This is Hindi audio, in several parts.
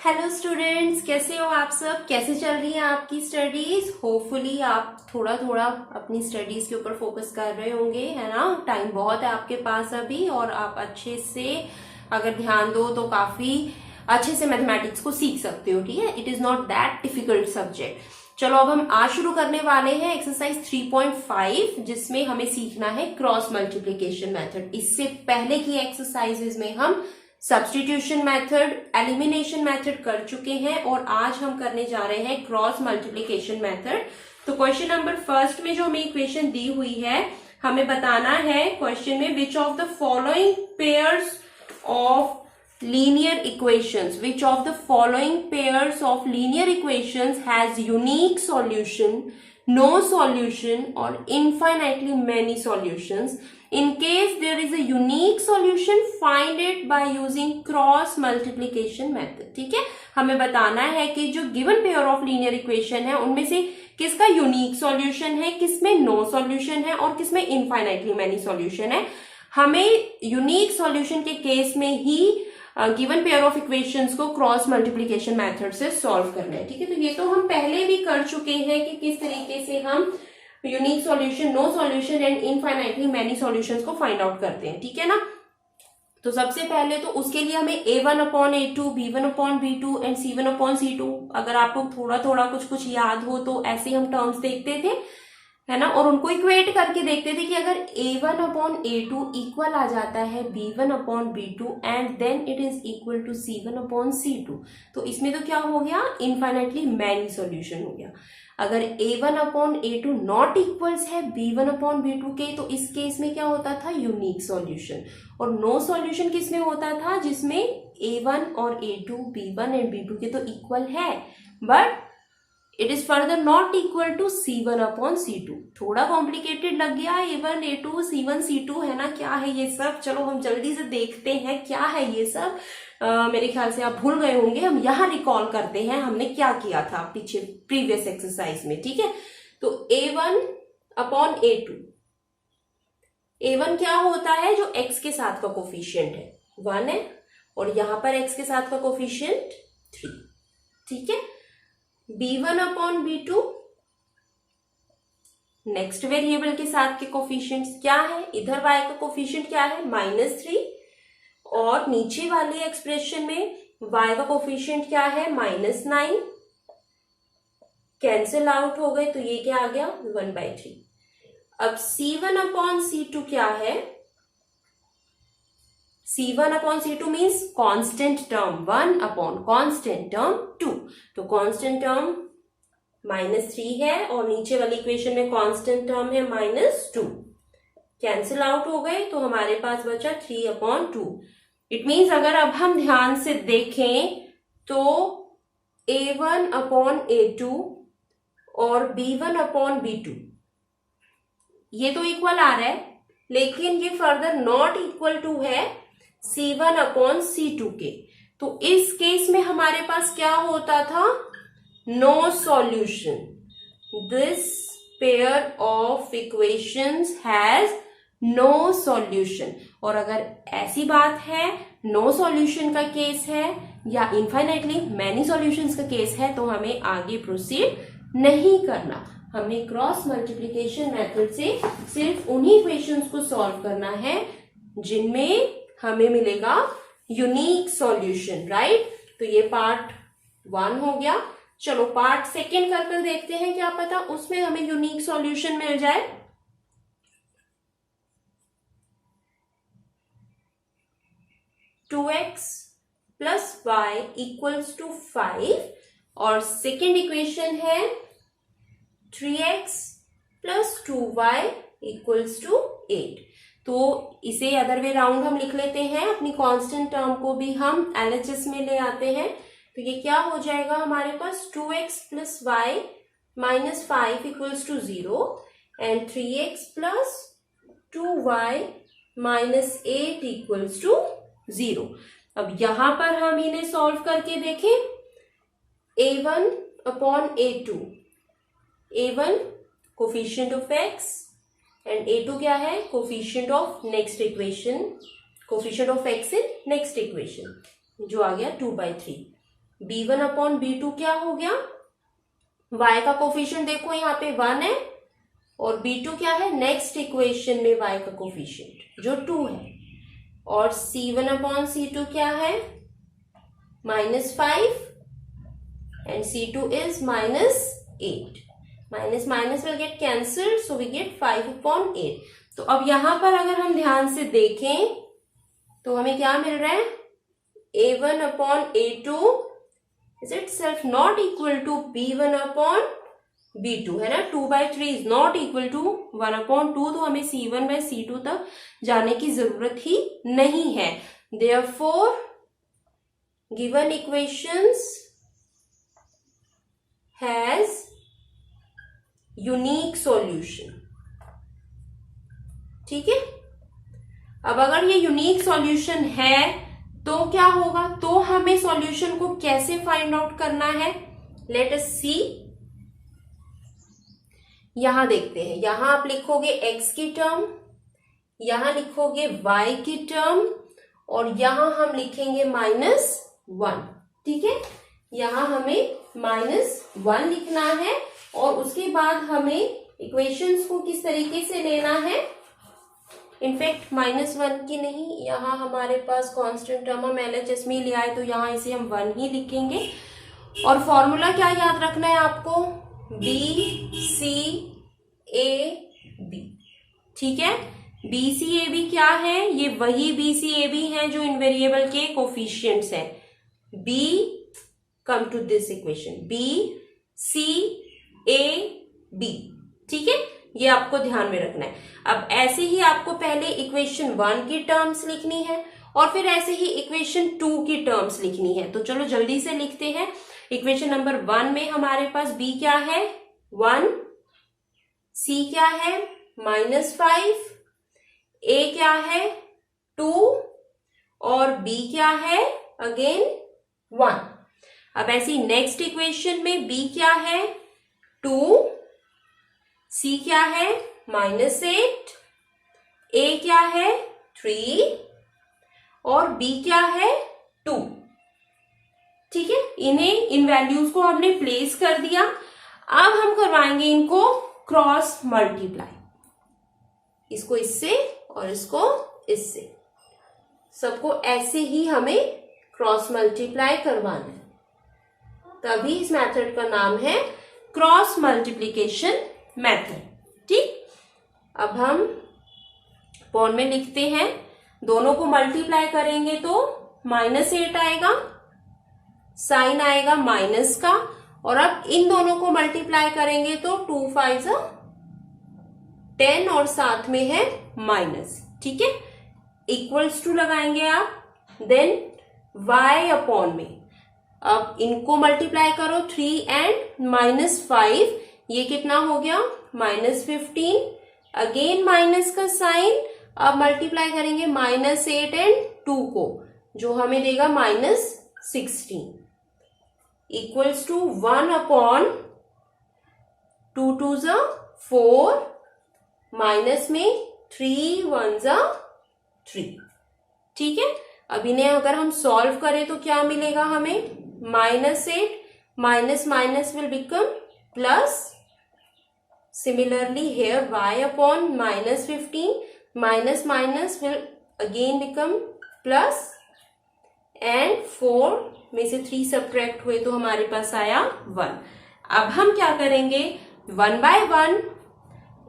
हेलो स्टूडेंट्स, कैसे हो आप सब? कैसे चल रही है आपकी स्टडीज? होपफुली आप थोड़ा थोड़ा अपनी स्टडीज के ऊपर फोकस कर रहे होंगे, है ना। टाइम बहुत है आपके पास अभी और आप अच्छे से अगर ध्यान दो तो काफी अच्छे से मैथमेटिक्स को सीख सकते हो। ठीक है, it is not that difficult subject. चलो अब हम आज शुरू करने वाले हैं एक्सरसाइज 3.5, जिसमें हमें सीखना है क्रॉस मल्टीप्लीकेशन मेथड। इससे पहले की एक्सरसाइजेज में हम सब्स्टिट्यूशन मेथड, एलिमिनेशन मेथड कर चुके हैं और आज हम करने जा रहे हैं क्रॉस मल्टीप्लीकेशन मेथड। तो क्वेश्चन नंबर फर्स्ट में जो हमें इक्वेशन दी हुई है, हमें बताना है क्वेश्चन में which of the following pairs of linear equations, which of the following pairs of linear equations has unique solution, no solution or infinitely many solutions. In case there is a unique solution, find it by using cross multiplication method. ठीक है, हमें बताना है कि जो given pair of linear equation है उनमें से किसका यूनिक सॉल्यूशन है, किसमें नो सॉल्यूशन है और किसमें इनफाइनाइटली मैनी सॉल्यूशन है। हमें यूनिक सॉल्यूशन के केस में ही गिवन पेयर ऑफ इक्वेशंस को क्रॉस मल्टीप्लीकेशन मेथड से सॉल्व करना है। ठीक है, तो ये तो हम पहले भी कर चुके हैं कि किस तरीके से हम unique solution, no solution and infinitely many solutions को फाइंड आउट करते हैं। ठीक है ना। तो सबसे पहले तो उसके लिए हमें a1/a2, b1/b2 एंड c1/c2, अगर आपको थोड़ा थोड़ा कुछ याद हो तो ऐसे हम टर्म्स देखते थे, है ना, और उनको इक्वेट करके देखते थे कि अगर a1/a2 इक्वल आ जाता है b1/b2 and then it is equal to c1/c2, तो इसमें तो क्या हो गया, इनफाइनाइटली मैनी सॉल्यूशन हो गया। अगर a1/a2 नॉट इक्वल्स है b1/b2 के, तो इस केस में क्या होता था, यूनिक सॉल्यूशन। और नो सॉल्यूशन किसमें होता था, जिसमें a1 और a2, b1 एंड b2 के तो इक्वल है but it is further not equal to c1/c2। थोड़ा कॉम्प्लिकेटेड लग गया, a1 a2 c1 c2, है ना, क्या है ये सब। चलो हम जल्दी से देखते हैं क्या है ये सब। मेरे ख्याल से आप भूल गए होंगे, हम यहाँ रिकॉल करते हैं हमने क्या किया था पीछे प्रीवियस एक्सरसाइज में। ठीक है, तो a1/a2, a1 क्या होता है, जो x के साथ का कोफिशिएंट है 1 है और यहां पर x के साथ का कोफिशिएंट 3। ठीक है, b1/b2 नेक्स्ट वेरिएबल के साथ के कोफिशिएंट्स क्या है, इधर y का कोफिशिएंट क्या है, -3, और नीचे वाले एक्सप्रेशन में y का कोफिशिएंट क्या है, -9। कैंसिल आउट हो गए तो ये क्या आ गया, 1/3। अब c1/c2 क्या है, c1/c2 means constant term 1 upon constant term 2। तो कांस्टेंट टर्म -3 है और नीचे वाली इक्वेशन में कांस्टेंट टर्म है -2। कैंसिल आउट हो गए तो हमारे पास बचा 3/2। इट मीन्स अगर अब हम ध्यान से देखें तो a1/a2 और b1/b2 ये तो इक्वल आ रहा है, लेकिन ये फर्दर नॉट इक्वल टू है c1/c2 के। तो इस केस में हमारे पास क्या होता था, no solution. This pair of equations has no solution. और अगर ऐसी बात है, नो सॉल्यूशन का केस है या इनफाइनाइटली मैनी सॉल्यूशंस का केस है, तो हमें आगे प्रोसीड नहीं करना। हमें क्रॉस मल्टीप्लीकेशन मेथड से सिर्फ उन्हीं इक्वेशंस को सॉल्व करना है जिनमें हमें मिलेगा यूनिक सॉल्यूशन, राइट। तो ये पार्ट 1 हो गया। चलो पार्ट 2 कर देखते हैं, क्या पता उसमें हमें यूनिक सॉल्यूशन मिल जाए। (2x + y = 5) और सेकेंड इक्वेशन है 3x + 2y = 8। तो इसे अदर वे राउंड हम लिख लेते हैं, अपनी कांस्टेंट टर्म को भी हम LHS में ले आते हैं। तो ये क्या हो जाएगा हमारे पास, 2x + y - 5 = 0 and 3x + 2y - 8 = 0। अब यहां पर हम इन्हें सॉल्व करके देखें, a1/a2, a1 coefficient of x and a2 क्या है, coefficient of next equation, coefficient of x in next equation, जो आ गया 2/3। b1 अपॉन b2 क्या हो गया, y का कोफिशिएंट देखो यहाँ पे 1 है और b2 क्या है, नेक्स्ट इक्वेशन में y का कोफिशिएंट जो 2 है, और c1 अपॉन c2 क्या है, -5 and c2 is -8. Minus will get cancelled, so we get 5 upon 8. तो अब यहां पर अगर हम ध्यान से देखें तो हमें क्या मिल रहा है, a1 upon a2 is itself not equal to b1 upon b2 है ना, 2/3 is not equal to 1 upon 2, तो हमें c1/c2 तक जाने की जरूरत ही नहीं है. Therefore given equations has unique solution. ठीक है, अब अगर ये यूनिक सॉल्यूशन है तो क्या होगा, तो हमें सॉल्यूशन को कैसे फाइंड आउट करना है, लेट अस सी. यहां देखते हैं, यहां आप लिखोगे x की टर्म, यहां लिखोगे y की टर्म, और यहां हम लिखेंगे -1. ठीक है, यहां हमें -1 लिखना है, और उसके बाद हमें इक्वेशंस को किस तरीके से लेना है, इनफैक्ट -1 की नहीं, यहाँ हमारे पास कांस्टेंट टर्म हम LHS में लिया है तो यहाँ इसे हम 1 ही लिखेंगे. और फॉर्मूला क्या याद रखना है आपको, BCAB. ठीक है, BCAB क्या है, ये वही BCAB है जो इन वेरिएबल के कोफिशिएंट्स हैं. B come to this equation BCAB. ठीक है, ये आपको ध्यान में रखना है. अब ऐसे ही आपको पहले इक्वेशन 1 की टर्म्स लिखनी है और फिर ऐसे ही इक्वेशन 2 की टर्म्स लिखनी है. तो चलो जल्दी से लिखते हैं. इक्वेशन नंबर 1 में हमारे पास b क्या है, 1, c क्या है, -5, a क्या है, 2, और b क्या है, अगेन 1. अब ऐसी नेक्स्ट इक्वेशन में b क्या है, 2, c क्या है, -8, a क्या है, 3, और b क्या है, 2. ठीक है, इन वैल्यूज को हमने प्लेस कर दिया. अब हम करवाएंगे इनको क्रॉस मल्टीप्लाई, इसको इससे और इसको इससे, सबको ऐसे ही हमें क्रॉस मल्टीप्लाई करवाना है, तभी इस मेथड का नाम है क्रॉस मल्टीप्लीकेशन मेथड. ठीक, अब हम अपॉन में लिखते हैं, दोनों को मल्टीप्लाई करेंगे तो -8 आएगा, साइन आएगा माइनस का, और अब इन दोनों को मल्टीप्लाई करेंगे तो 2 5 10 और साथ में है माइनस. ठीक है, इक्वल्स टू लगाएंगे आप, देन y अपॉन में, अब इनको मल्टीप्लाई करो 3 एंड -5, ये कितना हो गया, -15, अगेन माइनस का साइन, अब मल्टीप्लाई करेंगे -8 एंड 2 को, जो हमें देगा -16, इक्वल्स टू 1 अपॉन 2 2 4, माइनस में 3 1 3. ठीक है, अब इन्हें अगर हम सॉल्व करें तो क्या मिलेगा हमें, -8 minus minus will become plus. Similarly here y upon -15, minus minus will again become plus, and 4 में से 3 सब्ट्रैक्ट हुए तो हमारे पास आया 1. अब हम क्या करेंगे, 1 बाय 1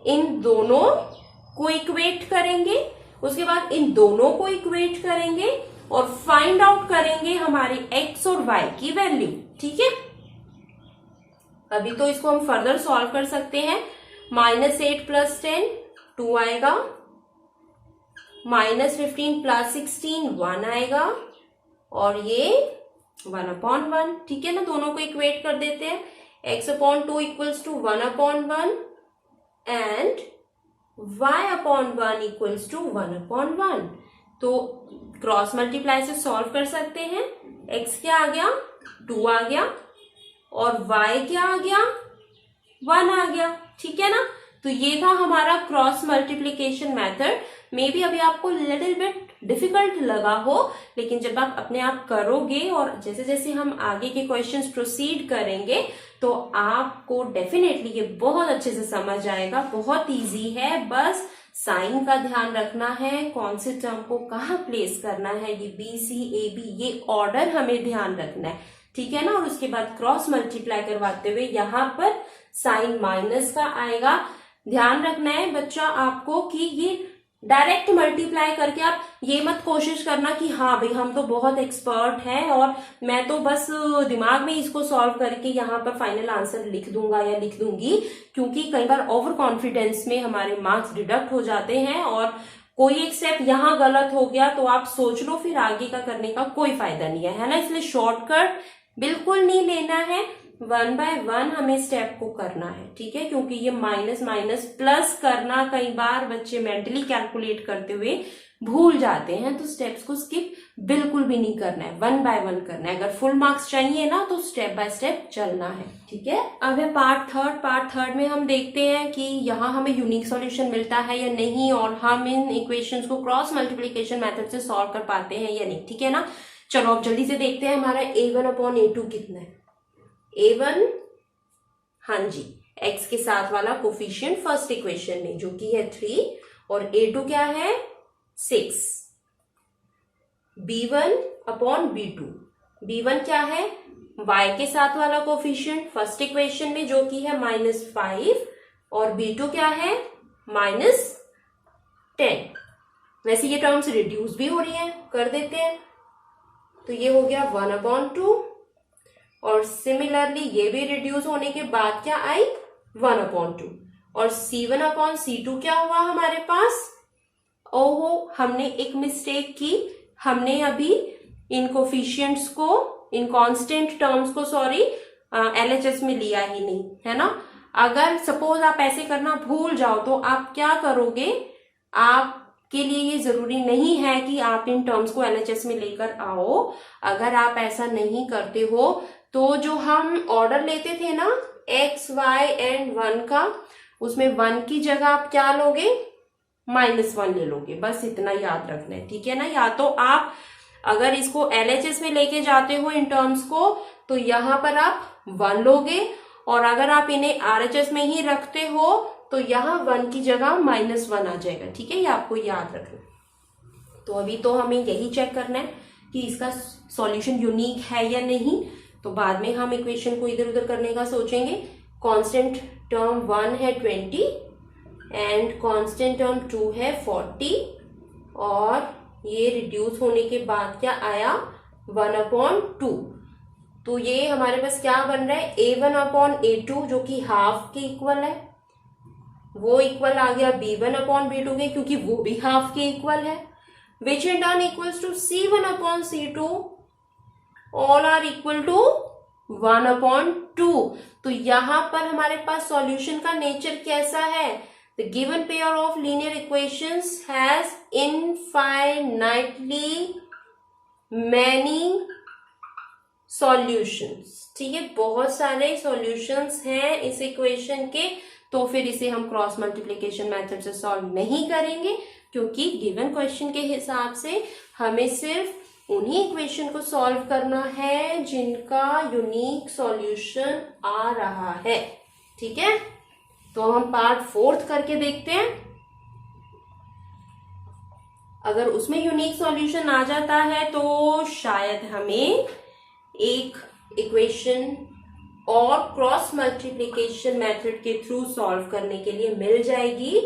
इन दोनों को इक्वेट करेंगे, उसके बाद इन दोनों को इक्वेट करेंगे और फाइंड आउट करेंगे हमारे x और y की वैल्यू. ठीक है, अभी तो इसको हम फर्दर सॉल्व कर सकते हैं. -8 + 10 2 आएगा, -15 + 16 1 आएगा, और ये 1/1. ठीक है ना, दोनों को इक्वेट कर देते हैं. x/2 equals to 1/1 and y/1 equals to 1/1. तो क्रॉस मल्टीप्लाई से सॉल्व कर सकते हैं. x क्या आ गया, 2 आ गया, और y क्या आ गया, 1 आ गया. ठीक है ना, तो ये था हमारा cross multiplication method. May be अभी आपको लिटिल बिट डिफिकल्ट लगा हो, लेकिन जब आप अपने आप करोगे और जैसे जैसे हम आगे के क्वेश्चंस प्रोसीड करेंगे तो आपको डेफिनेटली ये बहुत अच्छे से समझ आएगा। बहुत इजी है, बस साइन का ध्यान रखना है, कौन से टर्म को कहाँ प्लेस करना है, ये बी सी ए बी ये ऑर्डर हमें ध्यान रखना है, ठीक है ना। और उसके बाद क्रॉस मल्टीप्लाई करवाते हुए यहाँ पर साइन माइनस का आएगा। ध्यान रखना है बच्चा आपको कि ये डायरेक्ट मल्टीप्लाई करके आप ये मत कोशिश करना कि हाँ भाई हम तो बहुत एक्सपर्ट हैं और मैं तो बस दिमाग में इसको सॉल्व करके यहाँ पर फाइनल आंसर लिख दूंगा या लिख दूंगी, क्योंकि कई बार ओवर कॉन्फिडेंस में हमारे मार्क्स डिडक्ट हो जाते हैं और कोई एक स्टेप यहाँ गलत हो गया तो आप सोच लो फिर आगे का करने का कोई फायदा नहीं है ना। इसलिए शॉर्टकट बिल्कुल नहीं लेना है, 1 बाय 1 हमें स्टेप को करना है, ठीक है। क्योंकि ये माइनस माइनस प्लस करना कई बार बच्चे मेंटली कैलकुलेट करते हुए भूल जाते हैं, तो स्टेप्स को स्किप बिल्कुल भी नहीं करना है, 1 बाय 1 करना है। अगर फुल मार्क्स चाहिए ना तो स्टेप बाय स्टेप चलना है, ठीक है। अब है पार्ट थर्ड में हम देखते हैं कि यहाँ हमें यूनिक सॉल्यूशन मिलता है या नहीं, और हम इन इक्वेशंस को क्रॉस मल्टीप्लीकेशन मेथड से सॉल्व कर पाते हैं या नहीं, ठीक है ना। चलो अब जल्दी से देखते हैं हमारा a1/a2 कितना है। a1 हाँ जी x के साथ वाला कोफिशिएंट फर्स्ट इक्वेशन में जो कि है 3 और a2 क्या है 6। b1/b2 b1 क्या है y के साथ वाला कोफिशिएंट फर्स्ट इक्वेशन में जो कि है -5 और b2 क्या है -10। वैसे ये टर्म्स रिड्यूस भी हो रही हैं, कर देते हैं, तो ये हो गया 1/2 और सिमिलरली ये भी रिड्यूस होने के बाद क्या आई 1/2 और c1/c2 क्या हुआ हमारे पास। ओहो हमने एक मिस्टेक की, हमने अभी इन कोफिशिएंट्स को इन कांस्टेंट टर्म्स को LHS में लिया ही नहीं है ना। अगर सपोज आप ऐसे करना भूल जाओ तो आप क्या करोगे, आपके लिए ये जरूरी नहीं है कि आप इन टर्म्स को LHS में लेकर आओ। अगर आप ऐसा नहीं करते हो तो जो हम ऑर्डर लेते थे ना x, y एंड 1 का, उसमें 1 की जगह आप क्या लोगे -1 ले लोगे, बस इतना याद रखना है, ठीक है ना। या तो आप अगर इसको LHS में लेके जाते हो इन टर्म्स को तो यहां पर आप 1 लोगे, और अगर आप इन्हें RHS में ही रखते हो तो यहाँ 1 की जगह -1 आ जाएगा, ठीक है। ये आपको याद रखना। तो अभी तो हमें यही चेक करना है कि इसका सॉल्यूशन यूनिक है या नहीं, तो बाद में हम इक्वेशन को इधर उधर करने का सोचेंगे। कांस्टेंट टर्म 1 है 20 एंड कांस्टेंट टर्म 2 है 40 और ये रिड्यूस होने के बाद क्या आया 1/2। तो ये हमारे पास क्या बन रहा है a1/a2 जो कि हाफ के इक्वल है, वो इक्वल आ गया b1/b2 के क्योंकि वो भी हाफ के इक्वल है, which in turn equals to c1/c2 all are equal to 1/2। तो यहां पर हमारे पास सॉल्यूशन का नेचर कैसा है, the given pair of linear equations has infinitely many solutions, ठीक है, बहुत सारे सॉल्यूशंस हैं इस इक्वेशन के। तो फिर इसे हम क्रॉस मल्टीप्लिकेशन मेथड से सॉल्व नहीं करेंगे, क्योंकि गिवन क्वेश्चन के हिसाब से हमें सिर्फ उन्हीं इक्वेशन को सॉल्व करना है जिनका यूनिक सॉल्यूशन आ रहा है, ठीक है। तो हम पार्ट 4 करके देखते हैं। अगर उसमें यूनिक सॉल्यूशन आ जाता है तो शायद हमें एक इक्वेशन और क्रॉस मल्टीप्लिकेशन मेथड के थ्रू सॉल्व करने के लिए मिल जाएगी,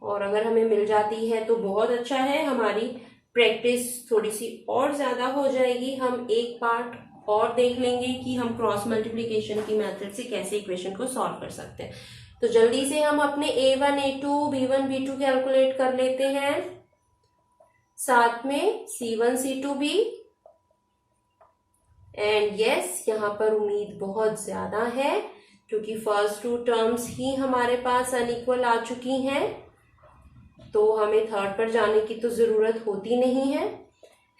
और अगर हमें मिल जाती है तो बहुत अच्छा है, हमारी प्रैक्टिस थोड़ी सी और ज्यादा हो जाएगी। हम एक पार्ट और देख लेंगे कि हम क्रॉस मल्टीप्लिकेशन की मेथड से कैसे इक्वेशन को सॉल्व कर सकते हैं। तो जल्दी से हम अपने a1, a2, b1, b2 calculate कर लेते हैं, साथ में c1, c2 भी। एंड यस यहाँ पर उम्मीद बहुत ज्यादा है क्योंकि फर्स्ट 2 टर्म्स ही हमारे पास अनइक्वल आ चुकी हैं, तो हमें थर्ड पर जाने की तो जरूरत होती नहीं है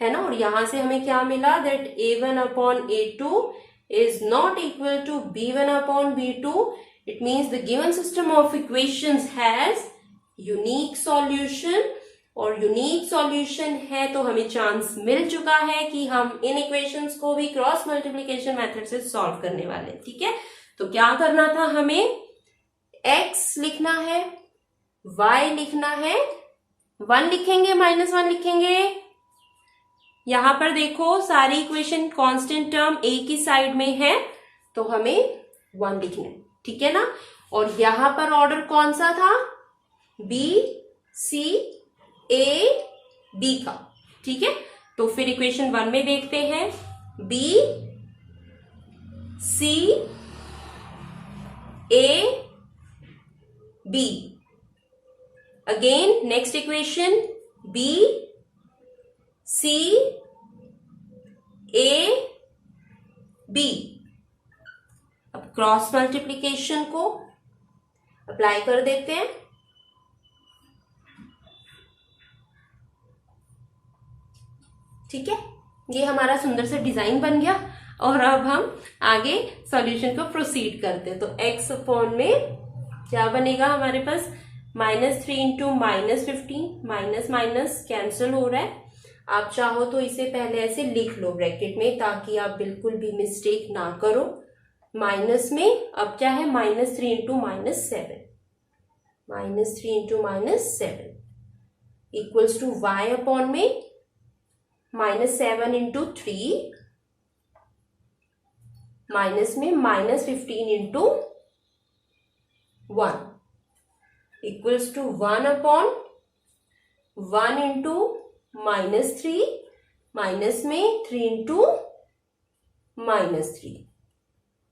ना। और यहां से हमें क्या मिला, that a1/a2 is not equal to b1/b2. It means the given system of equations has unique solution, और यूनिक सॉल्यूशन है तो हमें चांस मिल चुका है कि हम इन इक्वेशंस को भी क्रॉस मल्टीप्लिकेशन मेथड से सॉल्व करने वाले। ठीक है, तो क्या करना था, हमें x लिखना है, y लिखना है, 1 लिखेंगे, -1 लिखेंगे। यहां पर देखो सारी इक्वेशन कांस्टेंट टर्म a की साइड में है तो हमें 1 लिखना है। ठीक है ना, और यहां पर ऑर्डर कौन सा था, b c a b का। ठीक है, तो फिर इक्वेशन 1 में देखते हैं, b c a b। Again next equation, b c a b। अब क्रॉस मल्टीप्लिकेशन को अप्लाई कर देते हैं। ठीक है, ये हमारा सुंदर सा डिजाइन बन गया और अब हम आगे सॉल्यूशन को प्रोसीड करते हैं। तो x अपॉन में क्या बनेगा हमारे पास, -3 इंटू -15, माइनस माइनस कैंसिल हो रहा है। आप चाहो तो इसे पहले ऐसे लिख लो ब्रैकेट में ताकि आप बिल्कुल भी मिस्टेक ना करो। माइनस में अब क्या है, -3 into -7, -3 into -7 equals to y upon में -7 इंटू 3 माइनस में -15 into 1 equals to 1 upon 1 into -3 minus में 3 इंटू -3।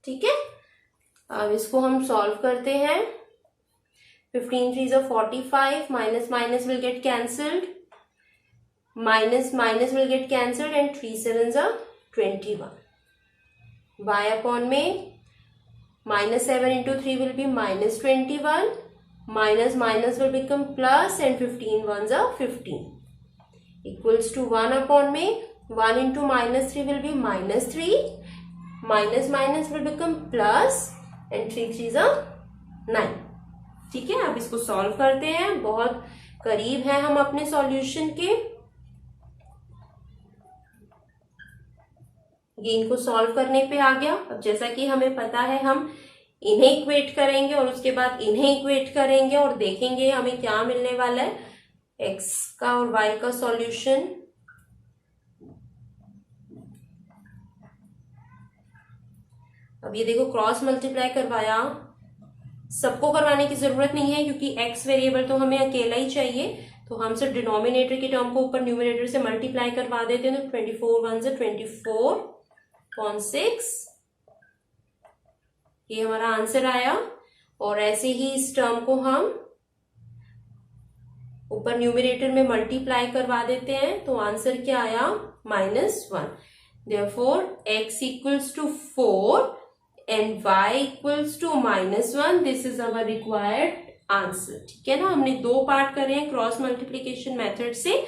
ठीक है, अब इसको हम सॉल्व करते हैं। 15 3 is 45, minus minus will get cancelled, minus minus will get cancelled and 3 7s are 21. y upon में -7 into 3 will be -21, minus minus will become plus and 15 ones are 15 equals to 1 upon में 1 into -3 will be -3, minus minus will become plus and 3 3s are 9. ठीक है, अब इसको सॉल्व करते हैं, बहुत करीब है हम अपने सॉल्यूशन के। ये इनको सॉल्व करने पे आ गया। अब जैसा कि हमें पता है हम इन्हें इक्वेट करेंगे और उसके बाद इन्हें इक्वेट करेंगे और देखेंगे हमें क्या मिलने वाला है, x का और y का सॉल्यूशन। अब ये देखो क्रॉस मल्टीप्लाई करवाया, सबको करवाने की जरूरत नहीं है क्योंकि x वेरिएबल तो हमें अकेला ही चाहिए, तो हम सिर्फ डिनोमिनेटर के टर्म को ऊपर न्यूमिनेटर से मल्टीप्लाई करवा देते हैं। तो 24 1 से 24.6 ये हमारा आंसर आया। और ऐसे ही इस टर्म को हम ऊपर न्यूमिनेटर में मल्टीप्लाई करवा देते हैं, तो आंसर क्या आया, -1। Therefore x equals to 4 and y equals to -1। This is our required answer. ठीक है ना, हमने 2 पार्ट करे हैं क्रॉस मल्टीप्लिकेशन मेथड से।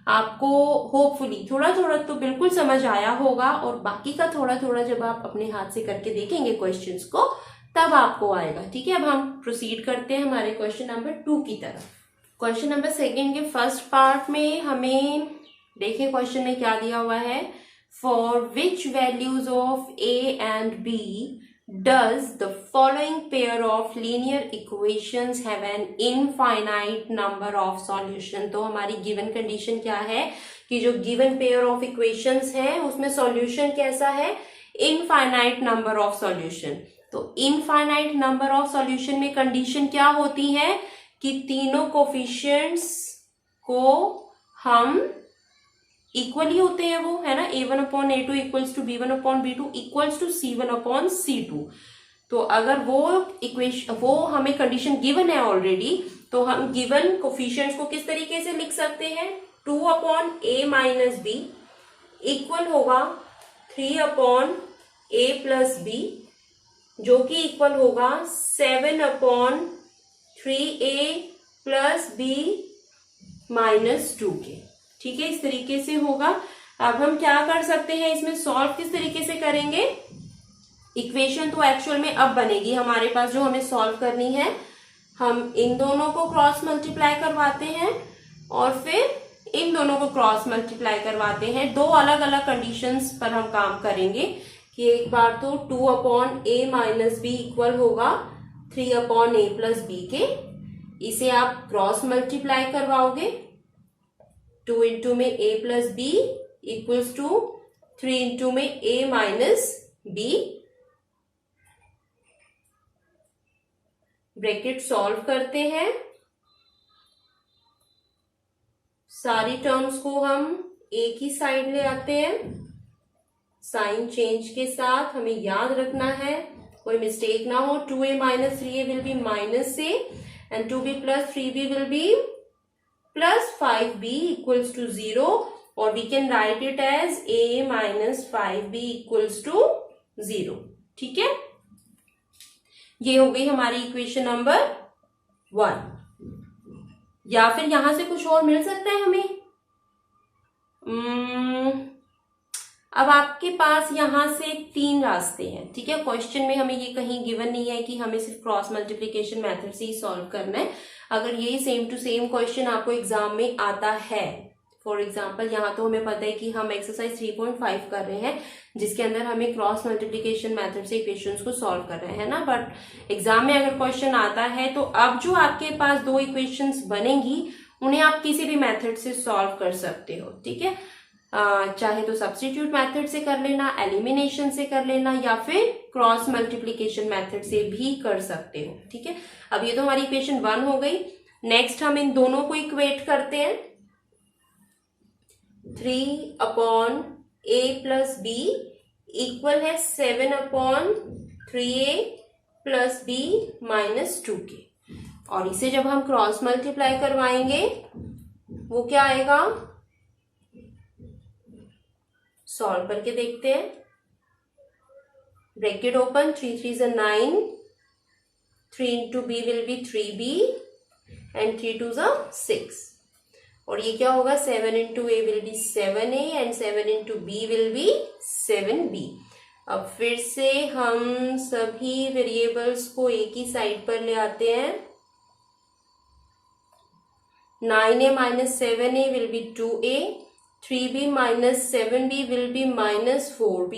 आपको होपफुली थोड़ा थोड़ा तो बिल्कुल समझ आया होगा और बाकी का थोड़ा थोड़ा जब आप अपने हाथ से करके देखेंगे क्वेश्चंस को तब आपको आएगा। ठीक है, अब हम प्रोसीड करते हैं हमारे क्वेश्चन नंबर 2 की तरफ। क्वेश्चन नंबर 2 के फर्स्ट पार्ट में हमें देखिए क्वेश्चन में क्या दिया हुआ है, for which values of a and b does the following pair of linear equations have an infinite number of solution। तो हमारी given condition क्या है कि जो given pair of equations है उसमें solution कैसा है, infinite number of solution। तो infinite number of solution में condition क्या होती है कि तीनों coefficients को हम इक्वली होते हैं, वो है ना, a1 upon a2 equals to b1 upon b2 equals to c1 upon c2। तो अगर वो इक्वेशन, वो हमें कंडीशन गिवन है ऑलरेडी, तो हम गिवन कोफिशिएंट्स को किस तरीके से लिख सकते हैं, 2 upon a minus b equal होगा 3 अपॉन a प्लस b, जो कि इक्वल होगा 7 upon 3a plus b minus 2 के। ठीक है, इस तरीके से होगा। अब हम क्या कर सकते हैं, इसमें सॉल्व किस तरीके से करेंगे, इक्वेशन तो एक्चुअल में अब बनेगी हमारे पास जो हमें सॉल्व करनी है। हम इन दोनों को क्रॉस मल्टीप्लाई करवाते हैं और फिर इन दोनों को क्रॉस मल्टीप्लाई करवाते हैं। दो अलग अलग कंडीशंस पर हम काम करेंगे कि एक बार तो 2/a माइनस बी इक्वल होगा 3/a प्लस बी के। इसे आप क्रॉस मल्टीप्लाई करवाओगे, 2 इंटू में a plus b equals to 3 into में a minus b. Bracket solve करते हैं, सारी टर्म्स को हम एक ही साइड ले आते हैं। साइन चेंज के साथ हमें याद रखना है, कोई मिस्टेक ना हो। 2a minus 3a will be minus a and 2b plus 3b will be plus 5b equals to 0 और we can write it as a minus 5b equals to 0। ठीक है, ये हो गई हमारी इक्वेशन नंबर 1। या फिर यहां से कुछ और मिल सकता है हमें। अब आपके पास यहां से 3 रास्ते हैं। ठीक है, क्वेश्चन में हमें ये कहीं गिवन नहीं है कि हमें सिर्फ क्रॉस मल्टीप्लिकेशन मेथड से ही सॉल्व करना है। अगर ये सेम टू सेम क्वेश्चन आपको एग्जाम में आता है, फॉर एग्जाम्पल यहाँ तो हमें पता है कि हम एक्सरसाइज 3.5 कर रहे हैं जिसके अंदर हमें क्रॉस मल्टीप्लिकेशन मेथड से इक्वेशंस को सॉल्व कर रहे हैं ना, बट एग्जाम में अगर क्वेश्चन आता है तो अब जो आपके पास 2 इक्वेशंस बनेंगी उन्हें आप किसी भी मेथड से सॉल्व कर सकते हो। ठीक है, चाहे तो सब्स्टिट्यूट मेथड से कर लेना, एलिमिनेशन से कर लेना या फिर क्रॉस मल्टीप्लिकेशन मेथड से भी कर सकते हो। ठीक है, अब ये तो हमारी इक्वेशन 1 हो गई। नेक्स्ट हम इन दोनों को इक्वेट करते हैं। 3/a प्लस b इक्वल है 7/3a plus b minus 2k। और इसे जब हम क्रॉस मल्टीप्लाई करवाएंगे वो क्या आएगा, सॉल्व करके देखते हैं। Bracket open, 3 3 is 9, 3 into b will be 3b and 3 2 is 6। और ये क्या होगा, 7 into a will be 7a and 7 into b will be 7b। अब फिर से हम सभी वेरिएबल्स को एक ही साइड पर ले आते हैं। 9a minus 7a will be 2a, 3b minus 7b will be minus 4b,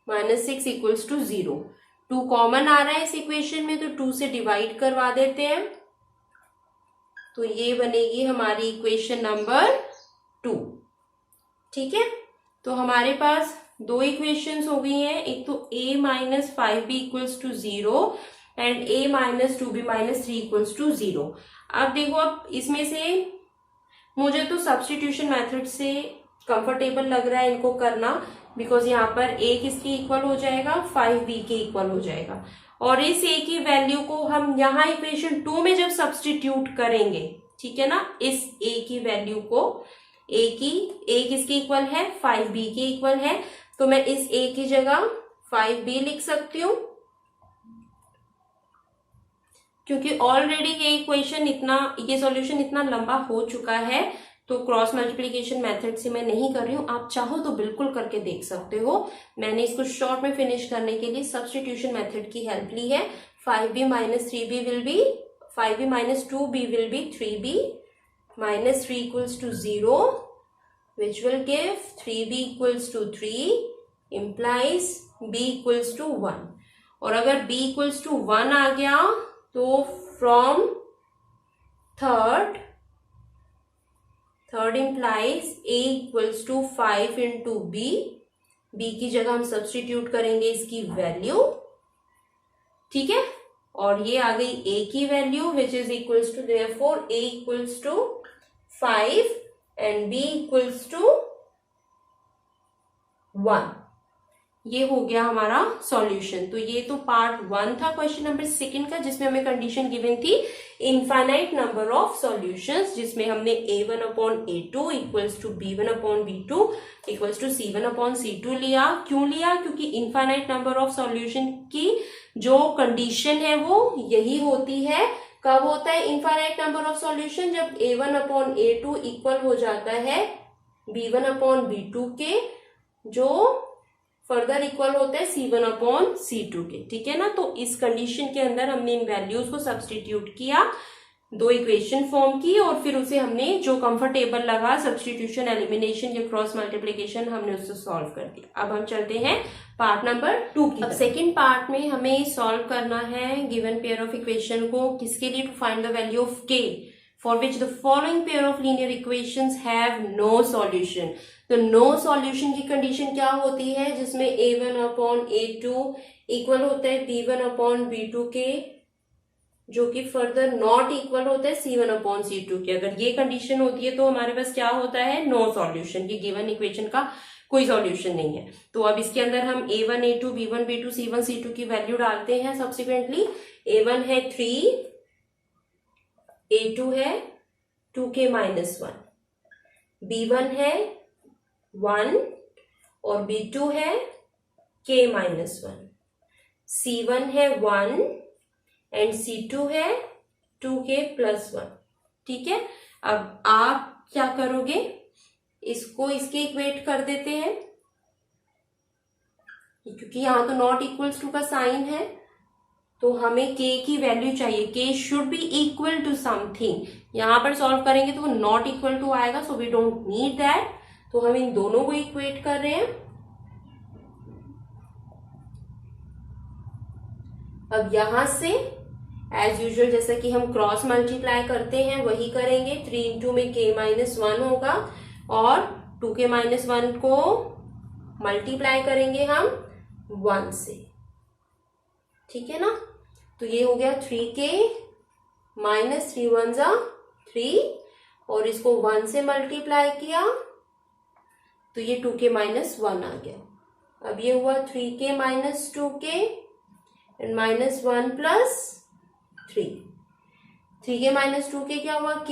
minus 6 equals to 0। 2 common आ रहा है इस इक्वेशन में तो 2 से डिवाइड करवा देते हैं, तो ये बनेगी हमारी इक्वेशन नंबर 2। ठीक है, तो हमारे पास 2 इक्वेशंस हो गई हैं, एक तो a minus 5b equals to 0 and a minus 2b minus 3 equals to 0। अब देखो, अब इसमें से मुझे तो सब्स्टिट्यूशन मेथड से कंफर्टेबल लग रहा है इनको करना, बिकॉज यहाँ पर a किसके इक्वल हो जाएगा, 5b के इक्वल हो जाएगा। और इस a की वैल्यू को हम यहाँ इक्वेशन 2 में जब सब्स्टिट्यूट करेंगे, ठीक है ना, इस a की वैल्यू को a किसके इक्वल है, 5b के इक्वल है, तो मैं इस a की जगह 5b लिख सकती हूँ, क्योंकि ऑलरेडी ये इक्वेशन ये सॉल्यूशन इतना लंबा हो चुका है, तो क्रॉस मल्टीप्लिकेशन मेथड से मैं नहीं कर रही हूँ। आप चाहो तो बिल्कुल करके देख सकते हो। मैंने इसको शॉर्ट में फिनिश करने के लिए सब्स्टिट्यूशन मेथड की हेल्प ली है। 5b minus 3b will be 5b minus 2b will be 3b minus 3 equals to 0 which will give 3b equals to 3 implies b equals to 1। और अगर b इक्वल्स टू 1 आ गया तो from third implies a equals to 5 into b की जगह हम सब्स्टिट्यूट करेंगे इसकी वैल्यू। ठीक है, और ये आ गई a की value which is equals to, therefore a equals to 5 and b equals to 1। ये हो गया हमारा सॉल्यूशन। तो ये तो पार्ट 1 था क्वेश्चन नंबर 2 का, जिसमें हमें कंडीशन गिवन थी इनफाइनाइट नंबर ऑफ सॉल्यूशंस, जिसमें हमने a1/a2 equals to b1/b2 equals to c1/c2 लिया। क्यों लिया, क्योंकि इनफाइनाइट नंबर ऑफ सॉल्यूशन की जो कंडीशन है वो यही होती है। कब होता है इनफाइनाइट नंबर ऑफ सॉल्यूशन, जब a1/a2 इक्वल हो जाता है b1/b2 के, जो फर्दर इक्वल होता है C1/C2 के, ठीक है ना। तो इस कंडीशन के अंदर हमने इन वैल्यूज को सब्सटीट्यूट किया, दो इक्वेशन फॉर्म की और फिर उसे हमने जो कंफर्टेबल लगा सब्सटीट्यूशन, एलिमिनेशन या क्रॉस मल्टीप्लिकेशन, हमने उससे सॉल्व कर दिया। अब हम चलते हैं पार्ट नंबर 2 की। अब सेकेंड पार्ट में हमें सॉल्व करना है गिवन पेयर ऑफ इक्वेशन को, किसके लिए, to find the value of k for which the following pair of linear equations have no solution। तो नो सॉल्यूशन की कंडीशन क्या होती है, जिसमें a1/a2 इक्वल होता है b1/b2 के, जो कि फर्दर नॉट इक्वल होता है C1/C2 के। अगर ये कंडीशन होती है तो हमारे पास क्या होता है, नो सॉल्यूशन, ये गिवन इक्वेशन का कोई सॉल्यूशन नहीं है। तो अब इसके अंदर हम a1, a2, b1, b2, c1, c2 की वैल्यू डालते हैं सब्सिक्वेंटली। a1 है 3, a2 है 2k-1, b1 है 1 और b2 है k-1, c1 है 1 एंड c2 है 2k+1, ठीक है। अब आप क्या करोगे, इसको इसके इक्वेट कर देते हैं, क्योंकि यहां तो नॉट इक्वल्स टू का साइन है, तो हमें k की वैल्यू चाहिए, k should be equal to something. यहां पर सॉल्व करेंगे तो वो नॉट इक्वल टू आएगा, so we don't need that. तो हम इन दोनों को इक्वेट कर रहे हैं। अब यहां से एज यूजुअल जैसा कि हम क्रॉस मल्टीप्लाई करते हैं वही करेंगे। 3 इंटू में k-1 होगा और 2k-1 को मल्टीप्लाई करेंगे हम 1 से, ठीक है ना। तो ये हो गया 3k - 3 1 जा 3 और इसको 1 से मल्टीप्लाई किया तो ये 2k-1 आ गया। अब ये हुआ 3k - 2k and -1 + 3। 3k - 2k क्या हुआ, k,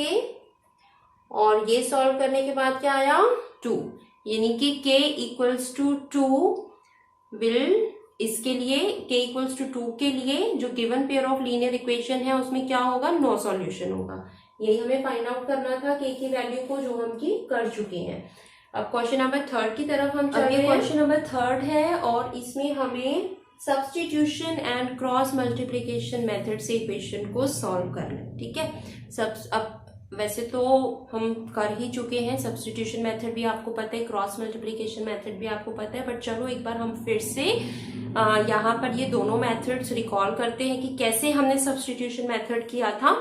और ये सॉल्व करने के बाद क्या आया, 2, यानी कि k = 2 विल, इसके लिए k = 2 के लिए जो given pair of linear equation है उसमें क्या होगा, नो सॉल्यूशन होगा। यही हमें फाइंड आउट करना था k की वैल्यू को, जो हम की कर चुके हैं। अब क्वेश्चन नंबर 3 की तरफ हम चल रहे हैं। क्वेश्चन नंबर 3 है और इसमें हमें substitution and cross multiplication method से इक्वेशन को सॉल्व करना है, ठीक है। अब वैसे तो हम कर ही चुके हैं, सब्स्टिट्यूशन मेथड भी आपको पता है, क्रॉस मल्टीप्लिकेशन मेथड भी आपको पता है, बट चलो एक बार हम फिर से यहाँ पर ये दोनों मेथड्स रिकॉल करते हैं कि कैसे हमने सब्स्टिट्यूशन मेथड किया था।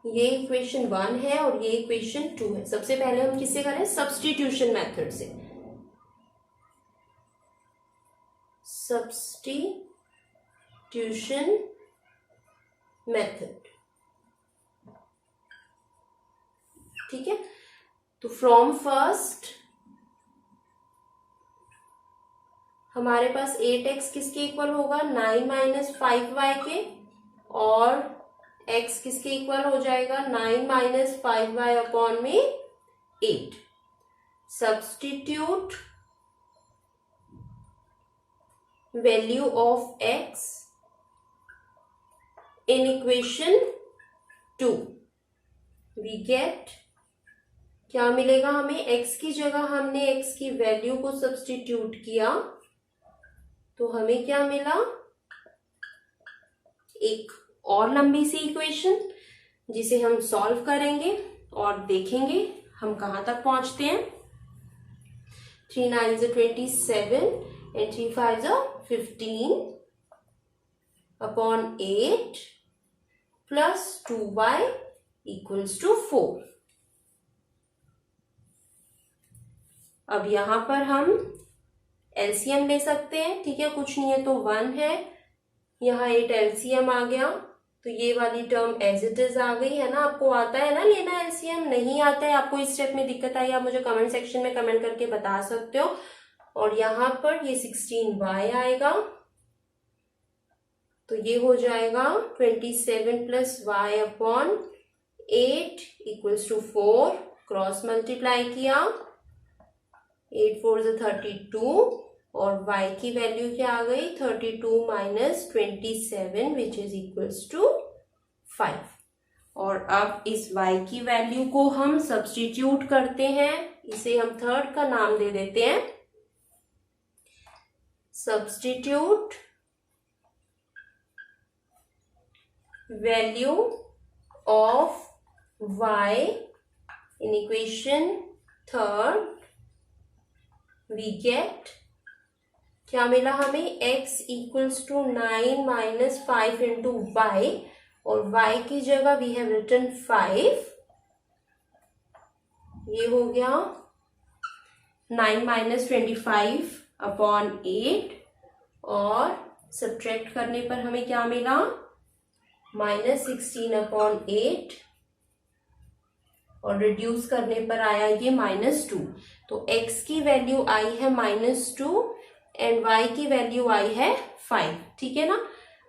ये इक्वेशन 1 है और ये इक्वेशन 2 है। सबसे पहले हम किससे करें, सब्स्टिट्यूशन मेथड से। सब्स्टिट्यूशन मेथड, ठीक है। तो फ्रॉम फर्स्ट हमारे पास 8x किसके इक्वल होगा, 9 - 5y के, और x किसके इक्वल हो जाएगा, 9 - 5y अपॉन में 8। Substitute value of x in equation 2, we get, क्या मिलेगा हमें, x की जगह हमने x की वैल्यू को सब्स्टिट्यूट किया तो हमें क्या मिला, एक और लंबी सी इक्वेशन जिसे हम सॉल्व करेंगे और देखेंगे हम कहां तक पहुंचते हैं। 3 9 = 27 and 3 5 = 15 अपॉन 8 प्लस 2y = 4। अब यहां पर हम एलसीएम ले सकते हैं, ठीक है, कुछ नहीं है तो 1 है, यहाँ 8 एलसीएम आ गया तो ये वाली टर्म एज इट इज आ गई है ना। आपको आता है ना लेना एलसीएम, नहीं आता है आपको इस स्टेप में दिक्कत आई, आप मुझे कमेंट सेक्शन में कमेंट करके बता सकते हो। और यहाँ पर ये 16y आएगा तो ये हो जाएगा 27 + y अपॉन 8 = 4। क्रॉस मल्टीप्लाई किया, 8 4 = 32 और y की वैल्यू क्या आ गई, 32 - 27 विच इज इक्वल्स टू 5। और अब इस y की वैल्यू को हम सब्स्टिट्यूट करते हैं, इसे हम थर्ड का नाम दे देते हैं substitute value of y in equation third, we get क्या मिला हमें, x equals to 9 minus 5 into y, और y की जगह वी हैव रिटन 5, ये हो गया 9 माइनस 25 अपॉन 8, और सब्ट्रैक्ट करने पर हमें क्या मिला, माइनस 16 अपॉन 8, और रिड्यूस करने पर आया ये -2। तो x की वैल्यू आई है -2 एंड y की वैल्यू आई है 5, ठीक है ना।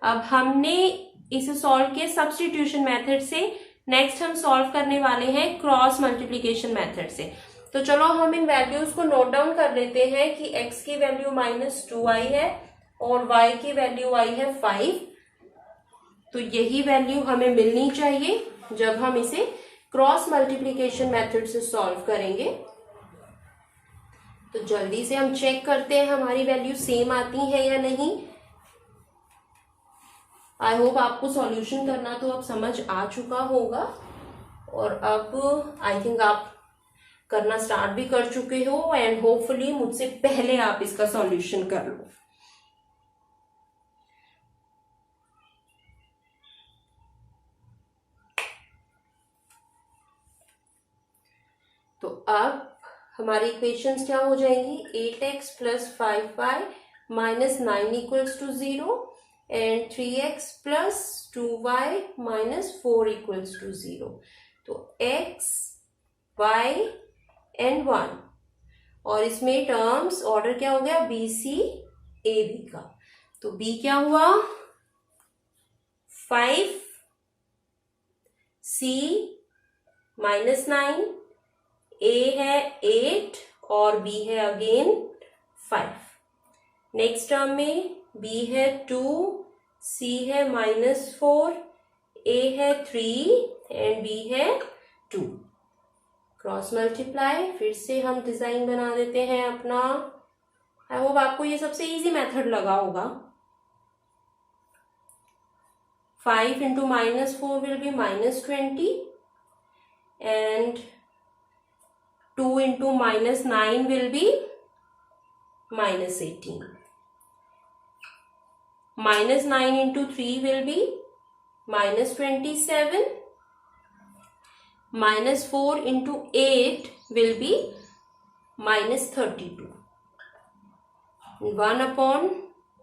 अब हमने इसे सॉल्व किया सब्स्टिट्यूशन मेथड से, नेक्स्ट हम सॉल्व करने वाले हैं क्रॉस मल्टीप्लिकेशन मेथड से। तो चलो हम इन वैल्यूज को नोट डाउन कर लेते हैं कि x की वैल्यू -2 आई है और y की वैल्यू आई है 5। तो यही वैल्यू हमें मिलनी चाहिए जब हम इसे क्रॉस मल्टीप्लिकेशन मेथड से सॉल्व करेंगे। तो जल्दी से हम चेक करते हैं हमारी वैल्यू सेम आती है या नहीं। आई होप आपको सॉल्यूशन करना तो अब समझ आ चुका होगा, और अब आई थिंक आप करना स्टार्ट भी कर चुके हो, एंड होपफुली मुझसे पहले आप इसका सॉल्यूशन कर लो। तो अब हमारी इक्वेशंस क्या हो जाएंगी, 8x plus 5y minus 9 equals to 0 and 3x plus 2y minus 4 equals to 0। तो x, y एंड 1, और इसमें टर्म्स ऑर्डर क्या हो गया, बी सी ए बी का। तो b क्या हुआ 5, c -9, a है 8 और b है अगेन 5। नेक्स्ट टर्म में b है 2, c है -4, a है 3 एंड b है 2। क्रॉस मल्टीप्लाई, फिर से हम डिजाइन बना देते हैं अपना। आई होप आपको ये सबसे इजी मेथड लगा होगा। 5 into -4 will be -20 and 2 into -9 will be -18. -9 into 3 will be -27. -4 into 8 will be -32. 1 upon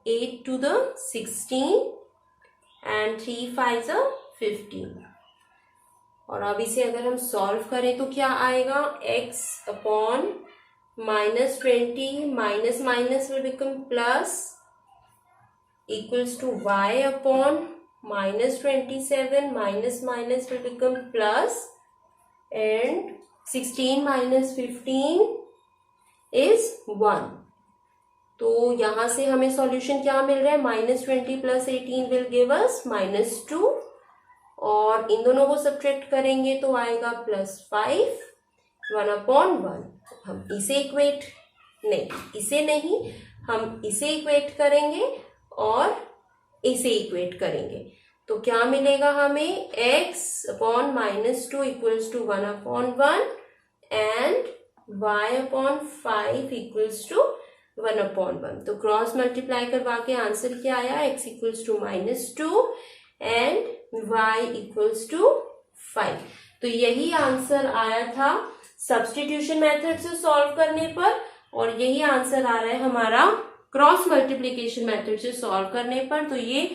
8 to the 16 and 3 5s are 15. और अब इसे अगर हम सॉल्व करें तो क्या आएगा, x upon -20 minus minus will become plus equals to y upon -27 minus minus will become plus, and 16 minus 15 is 1। तो यहां से हमें सॉल्यूशन क्या मिल रहा है, -20 प्लस 18 विल गिव अस -2, और इन दोनों को सब्ट्रैक्ट करेंगे तो आएगा +5, 1 अपॉन 1। हम इसे इक्वेट नहीं, हम इसे इक्वेट करेंगे और इसे इक्वेट करेंगे। तो क्या मिलेगा हमें, x upon -2 equals to 1 upon 1 and y upon 5 equals to 1 upon 1। तो क्रॉस मल्टीप्लाई करवा के आंसर क्या आया, x equals to -2 and y equals to 5। तो यही आंसर आया था सब्स्टिट्यूशन मेथड से सॉल्व करने पर, और यही आंसर आ रहा है हमारा क्रॉस मल्टीप्लिकेशन मेथड से सॉल्व करने पर। तो ये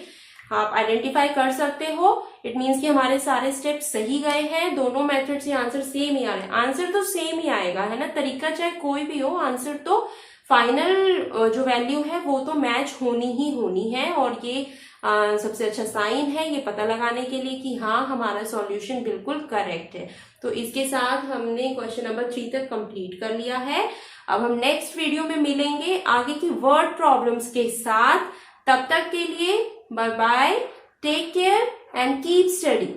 आप आइडेंटिफाई कर सकते हो, इट मीन्स कि हमारे सारे स्टेप सही गए हैं, दोनों मेथड से आंसर सेम ही आ रहा है। आंसर तो सेम ही आएगा, है ना, तरीका चाहे कोई भी हो, आंसर तो फाइनल जो वैल्यू है वो तो मैच होनी ही होनी है। और ये सबसे अच्छा साइन है ये पता लगाने के लिए कि हाँ हमारा सॉल्यूशन बिल्कुल करेक्ट है। तो इसके साथ हमने क्वेश्चन नंबर 3 तक कंप्लीट कर लिया है। अब हम नेक्स्ट वीडियो में मिलेंगे आगे की वर्ड प्रॉब्लम्स के साथ। तब तक के लिए bye bye, take care and keep study.